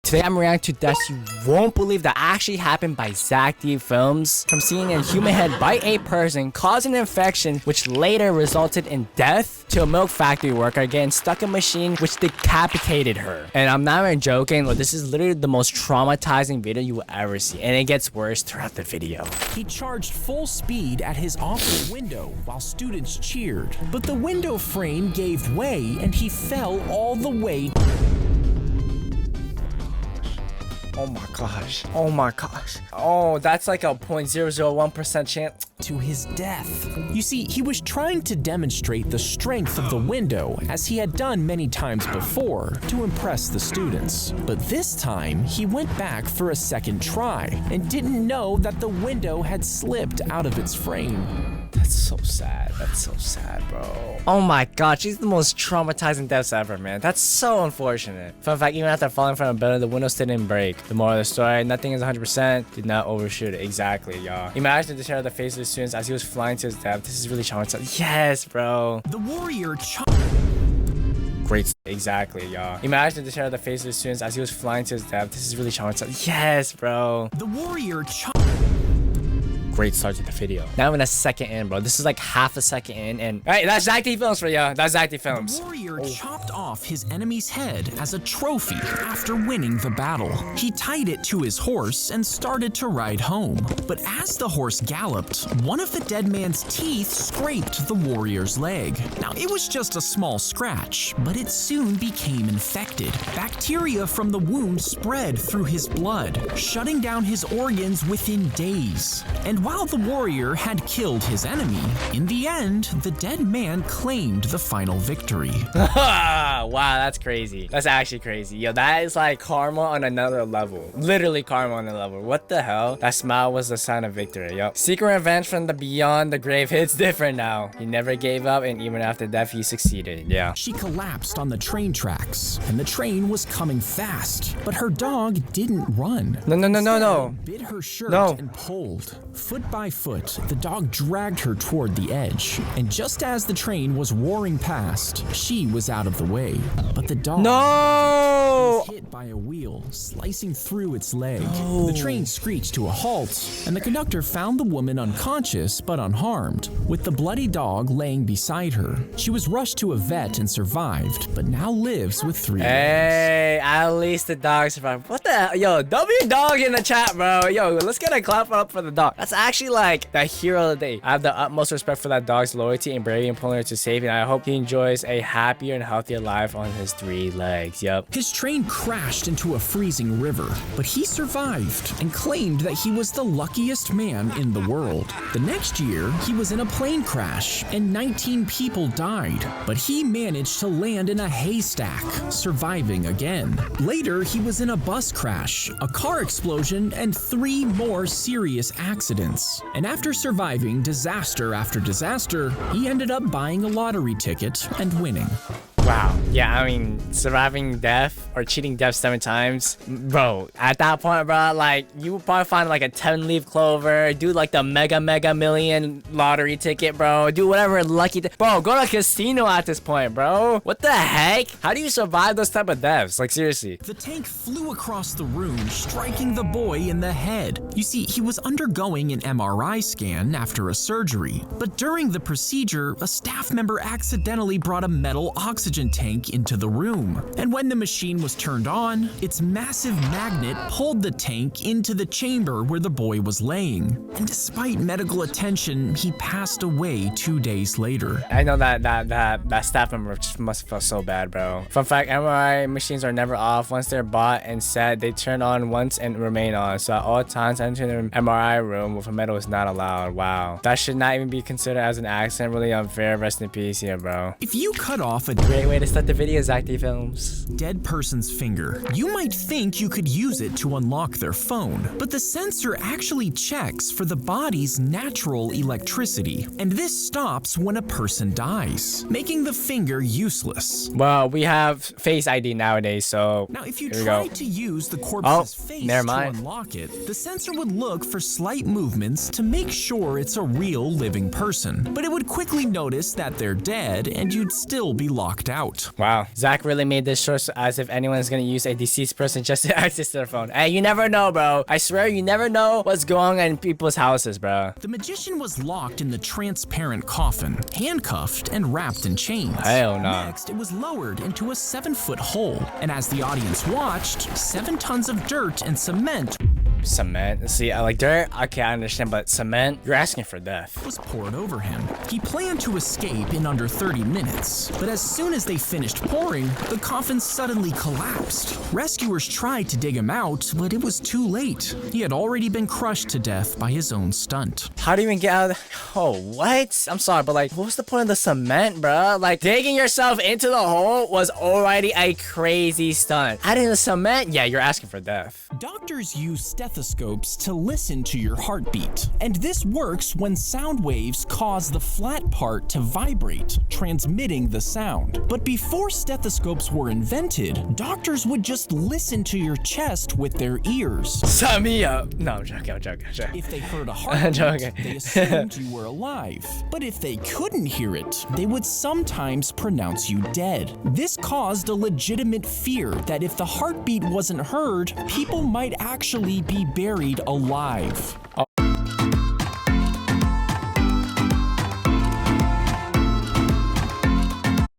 Today I'm reacting to deaths you won't believe that actually happened by ZachD Films. From seeing a human head bite a person, causing an infection which later resulted in death, to a milk factory worker getting stuck in a machine which decapitated her. And I'm not even joking, look, this is literally the most traumatizing video you will ever see, and it gets worse throughout the video. He charged full speed at his office window while students cheered, but the window frame gave way and he fell all the way. Oh my gosh. Oh my gosh. Oh, that's like a 0.001% chance To his death. You see, he was trying to demonstrate the strength of the window, as he had done many times before, to impress the students. But this time, he went back for a second try, and didn't know that the window had slipped out of its frame. That's so sad. That's so sad, bro. Oh my god, she's the most traumatizing deaths ever, man. That's so unfortunate. Fun fact, even after falling from a building, the window still didn't break. The moral of the story, nothing is 100%. Did not overshoot it. Exactly, y'all. Imagine the terror of the face of the students as he was flying to his death. This is really traumatizing. Yes, bro. The warrior Great. Exactly, y'all. Imagine the terror of the face of the students as he was flying to his death. This is really traumatizing. Yes, bro. The warrior Great start to the video. Not even a second in, bro. This is like half a second in, and hey, that's ZachD Films for y'all. That's ZachD Films. The warrior chopped off his enemy's head as a trophy after winning the battle. He tied it to his horse and started to ride home. But as the horse galloped, one of the dead man's teeth scraped the warrior's leg. Now, it was just a small scratch, but it soon became infected. Bacteria from the wound spread through his blood, shutting down his organs within days. And while the warrior had killed his enemy, in the end, the dead man claimed the final victory. Wow, that's crazy. That's actually crazy. Yo, that is like karma on another level. Literally karma on another level. What the hell? That smile was the sign of victory. Yo, secret revenge from the beyond the grave hits different now. He never gave up, and even after death, he succeeded. Yeah. She collapsed on the train tracks, and the train was coming fast, but her dog didn't run. No. Bit her shirt No. and pulled. Foot by foot, the dog dragged her toward the edge, and just as the train was roaring past, she was out of the way. But the dog was hit by a wheel, slicing through its leg. The train screeched to a halt, and the conductor found the woman unconscious but unharmed, with the bloody dog laying beside her. She was rushed to a vet and survived, but now lives with 3 legs. Hey, at least the dog survived. What the hell? Yo, W dog in the chat, bro. Yo, let's get a clap up for the dog. That's actually like the hero of the day. I have the utmost respect for that dog's loyalty and bravery in pulling her to safety, and I hope he enjoys a happier and healthier life on his 3 legs. Yep. His train crashed into a freezing river, but he survived and claimed that he was the luckiest man in the world. The next year, he was in a plane crash and 19 people died, but he managed to land in a haystack, surviving again. Later, he was in a bus crash, a car explosion, and 3 more serious accidents. And after surviving disaster after disaster, he ended up buying a lottery ticket and winning. Wow. Yeah, I mean, surviving death or cheating death 7 times, bro, at that point, bro, like, you would probably find like a 10-leaf clover, do like the mega million lottery ticket, bro, do whatever lucky, bro, go to a casino at this point, bro. What the heck? How do you survive those type of deaths? Like, seriously. The tank flew across the room, striking the boy in the head. You see, he was undergoing an MRI scan after a surgery, but during the procedure, a staff member accidentally brought a metal oxygen tank into the room. And when the machine was turned on, its massive magnet pulled the tank into the chamber where the boy was laying. And despite medical attention, he passed away 2 days later. I know that staff member just must feel so bad, bro. Fun fact, MRI machines are never off. Once they're bought and set, they turn on once and remain on. So at all times, entering the MRI room with a metal is not allowed. Wow. That should not even be considered as an accident. Really unfair. Rest in peace here, bro. If you cut off a Great way to start the video, ZachD Films. dead person's finger, you might think you could use it to unlock their phone, but the sensor actually checks for the body's natural electricity, and this stops when a person dies, making the finger useless. Well, we have Face ID nowadays, so Now, if you here we tried go. to use the corpse's face never to mind. unlock it, the sensor would look for slight movements to make sure it's a real living person, but it would quickly notice that they're dead and you'd still be locked out. out. Wow. Zach really made this short as if anyone is gonna use a deceased person just to access their phone. Hey, you never know, bro. I swear you never know what's going on in people's houses, bro. The magician was locked in the transparent coffin, handcuffed and wrapped in chains. Hell no. Next, it was lowered into a 7-foot hole, and as the audience watched, 7 tons of dirt and cement Cement? See, I like dirt. Okay, I understand, but cement? You're asking for death. was poured over him. He planned to escape in under 30 minutes, but as soon as they finished pouring, the coffin suddenly collapsed. Rescuers tried to dig him out, but it was too late. He had already been crushed to death by his own stunt. How do you even get out of the... Oh, what? I'm sorry, but like, what's the point of the cement, bro? Like, digging yourself into the hole was already a crazy stunt. Adding the cement? Yeah, you're asking for death. Doctors use stethoscopes to listen to your heartbeat, and this works when sound waves cause the flat part to vibrate, transmitting the sound. But before stethoscopes were invented, doctors would just listen to your chest with their ears. Sign me up. No, I'm joking, I'm joking, I'm joking. If they heard a I'm heartbeat, joking. they assumed you were alive. But if they couldn't hear it, they would sometimes pronounce you dead. This caused a legitimate fear that if the heartbeat wasn't heard, people might actually be buried alive.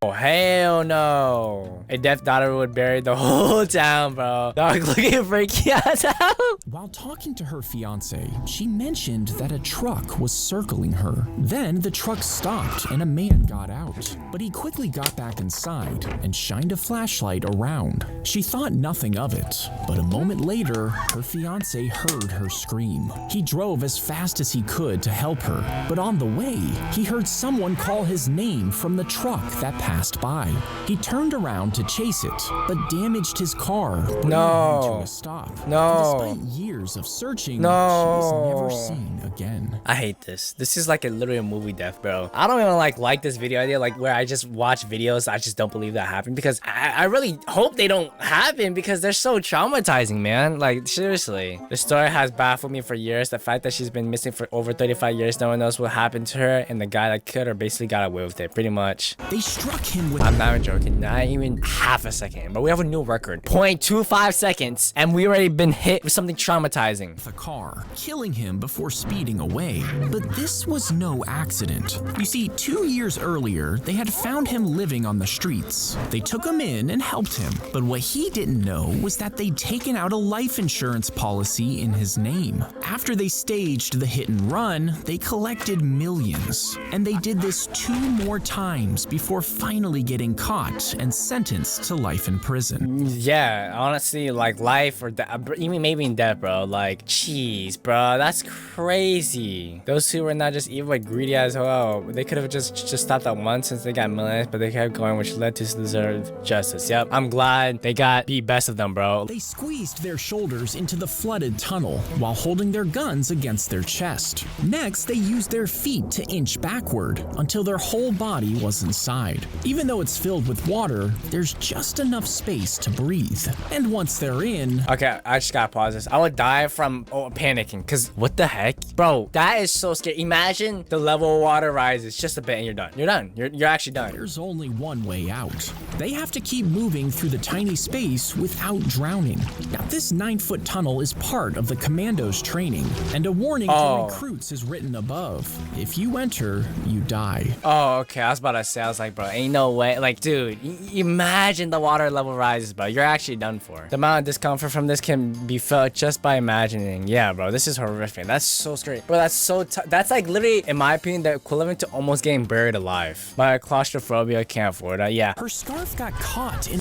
Oh, hell no. A deaf daughter would bury the whole town, bro. Dog looking freaky ass out. While talking to her fiance, she mentioned that a truck was circling her. Then the truck stopped and a man got out, but he quickly got back inside and shined a flashlight around. She thought nothing of it, but a moment later, her fiance heard her scream. He drove as fast as he could to help her, but on the way, he heard someone call his name from the truck that passed by. He turned around to chase it, but damaged his car, bringing him to a stop. No. Despite years of searching, No. she was never seen again. I hate this. This is like literally a movie death, bro. I don't even like this video idea, like where I just watch videos. I just don't believe that happened because I really hope they don't happen because they're so traumatizing, man. Like, seriously. The story has baffled me for years. The fact that she's been missing for over 35 years, no one knows what happened to her, and the guy that killed her basically got away with it, pretty much. They struck him with I'm not even joking, not even half a second, but we have a new record. 0.25 seconds, and we already been hit with something traumatizing. the car, killing him before speeding away. But this was no accident. You see, 2 years earlier, they had found him living on the streets. They took him in and helped him, but what he didn't know was that they'd taken out a life insurance policy in his name. After they staged the hit and run, they collected millions. And they did this 2 more times before finally getting caught and sentenced to life in prison. Yeah, honestly, like life or even maybe in death, bro. Like, jeez, bro, that's crazy. Those two were not just evil, but greedy as well. They could have just stopped at once since they got millions, but they kept going, which led to deserve justice. Yep, I'm glad they got the best of them, bro. They squeezed their shoulders into the flooded tunnel while holding their guns against their chest. Next, they used their feet to inch backward until their whole body was inside. Even though it's filled with water, there's just enough space to breathe. And once they're in, Okay, I just gotta pause this. I would die from panicking, cause what the heck? Bro, that is so scary. Imagine the level of water rises just a bit and you're done. You're done. You're actually done. there's only one way out. They have to keep moving through the tiny space without drowning. Now, this 9-foot tunnel is part of the commandos' training, and a warning to recruits is written above. If you enter, you die. Oh, okay. I was about to say, I was like, bro, ain't no way. Like, dude, imagine the water level rises, bro. You're actually done for. The amount of discomfort from this can be felt just by imagining. Yeah, bro, this is horrific. That's so scary. Bro, that's so that's like literally, in my opinion, the equivalent to almost getting buried alive. My claustrophobia can't afford that. Yeah. Her scarf got caught in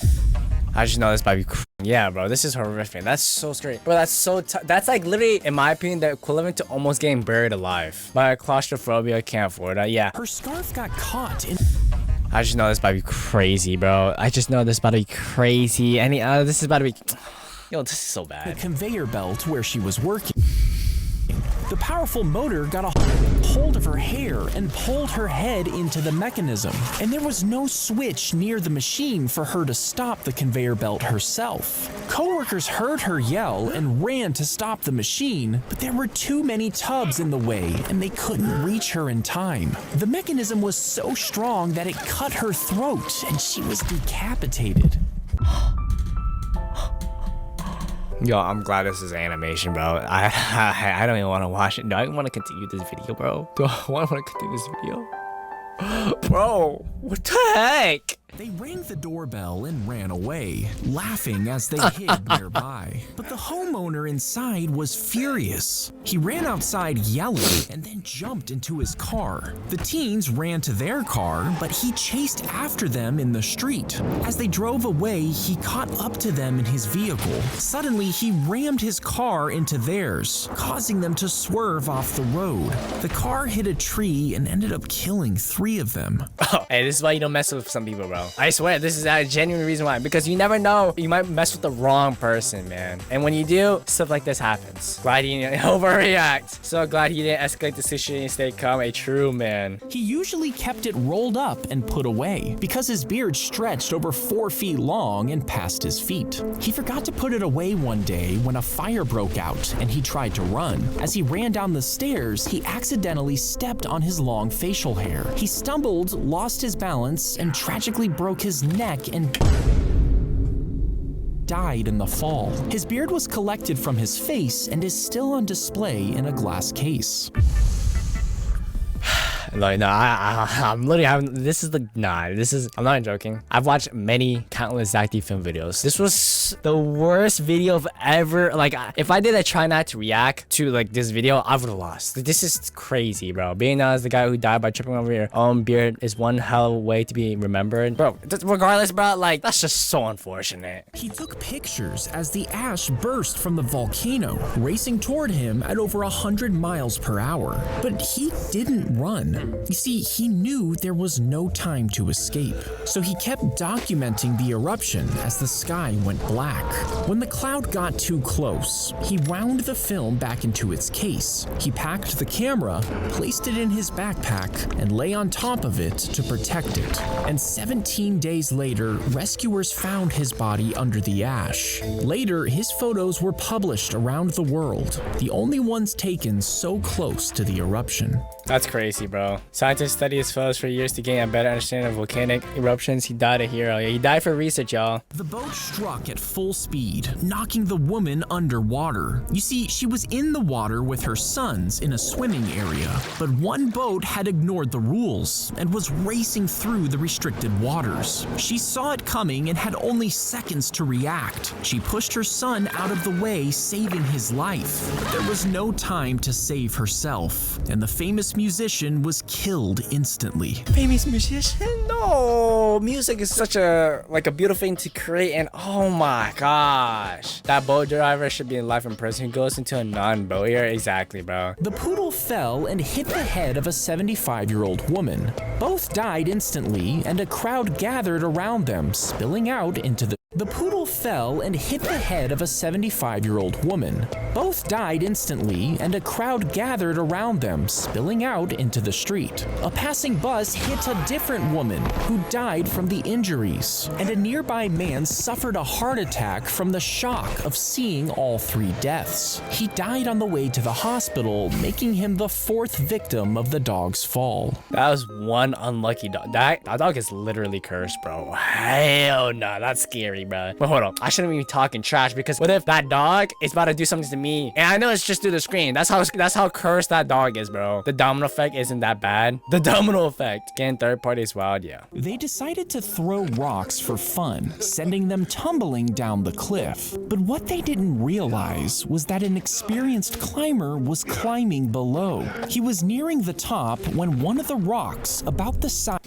I just know this might be yeah, bro, this is horrific. That's so scary. Bro, that's so that's like literally, in my opinion, the equivalent to almost getting buried alive. My claustrophobia can't afford that. Yeah. her scarf got caught in I just know this about to be crazy, bro. I just know this about to be crazy. This is about to be... Yo, this is so the bad. conveyor belt where she was working. The powerful motor got a hold of her hair and pulled her head into the mechanism, and there was no switch near the machine for her to stop the conveyor belt herself. Coworkers heard her yell and ran to stop the machine, but there were too many tubs in the way and they couldn't reach her in time. The mechanism was so strong that it cut her throat and she was decapitated. Yo, I'm glad this is animation, bro. I don't even want to watch it. Do I even want to continue this video, bro? Do I want to continue this video? Bro, what the heck? They rang the doorbell and ran away, laughing as they hid nearby. But the homeowner inside was furious. He ran outside yelling and then jumped into his car. The teens ran to their car, but he chased after them in the street. As they drove away, he caught up to them in his vehicle. Suddenly, he rammed his car into theirs, causing them to swerve off the road. The car hit a tree and ended up killing 3 of them. Oh, hey, this is why you don't mess with some people, bro. I swear, this is a genuine reason why. Because you never know, you might mess with the wrong person, man. And when you do, stuff like this happens. Glad he didn't overreact. So glad he didn't escalate the situation and stay calm. A true man. He usually kept it rolled up and put away because his beard stretched over 4 feet long and past his feet. He forgot to put it away one day when a fire broke out and he tried to run. As he ran down the stairs, he accidentally stepped on his long facial hair. He stumbled, lost his balance, and tragically broke his neck and died in the fall. His beard was collected from his face and is still on display in a glass case. Like, no, I'm literally having, I'm not joking. I've watched many countless Zach D film videos. This was the worst video of ever. Like, if I did a try not to react to like this video, I would have lost. This is crazy, bro. Being as the guy who died by tripping over your own beard is one hell of a way to be remembered. Bro, regardless, bro, like, that's just so unfortunate. He took pictures as the ash burst from the volcano, racing toward him at over 100 miles per hour. But he didn't run. You see, he knew there was no time to escape, so he kept documenting the eruption as the sky went black. When the cloud got too close, he wound the film back into its case. He packed the camera, placed it in his backpack, and lay on top of it to protect it. And 17 days later, rescuers found his body under the ash. Later, his photos were published around the world, the only ones taken so close to the eruption. That's crazy, bro. Scientists studied his photos for years to gain a better understanding of volcanic eruptions. He died a hero. Yeah, he died for research, y'all. The boat struck at full speed, knocking the woman underwater. You see, she was in the water with her sons in a swimming area, but one boat had ignored the rules and was racing through the restricted waters. She saw it coming and had only seconds to react. She pushed her son out of the way, saving his life. But there was no time to save herself, and the famous musician was killed instantly. Famous musician? No, music is such a beautiful thing to create, and oh my gosh, that boat driver should be in life in prison. Who goes into a non-boat here? Exactly, bro. The poodle fell and hit the head of a 75-year-old woman. Both died instantly, and a crowd gathered around them, spilling out into the poodle fell and hit the head of a 75-year-old woman. Both died instantly, and a crowd gathered around them, spilling out into the street. A passing bus hit a different woman, who died from the injuries, and a nearby man suffered a heart attack from the shock of seeing all 3 deaths. He died on the way to the hospital, making him the 4th victim of the dog's fall. That was one unlucky dog. That dog is literally cursed, bro. Hell no, that's scary, bro. But hold on, I shouldn't be talking trash, because what if that dog is about to do something to me? And I know it's just through the screen. That's how cursed that dog is, bro. The domino effect isn't that bad. The domino effect. Again, third party is wild, yeah. They decided to throw rocks for fun, sending them tumbling down the cliff. But what they didn't realize was that an experienced climber was climbing below. He was nearing the top when one of the rocks, about the size...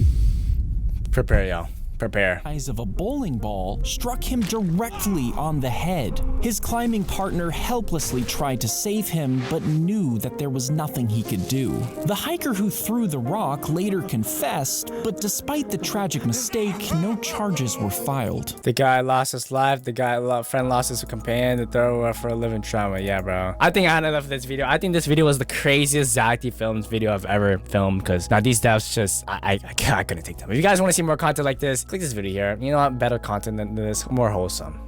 Prepare, y'all. prepare. Size of a bowling ball struck him directly on the head. His climbing partner helplessly tried to save him, but knew that there was nothing he could do. The hiker who threw the rock later confessed, but despite the tragic mistake, no charges were filed. The guy lost his life. The friend lost his companion. The thrower for a living trauma. Yeah, bro. I think I had enough of this video. I think this video was the craziest Zach Films video I've ever filmed, because now these devs just, I couldn't take them. If you guys want to see more content like this, click this video here. You know what? Better content than this, more wholesome.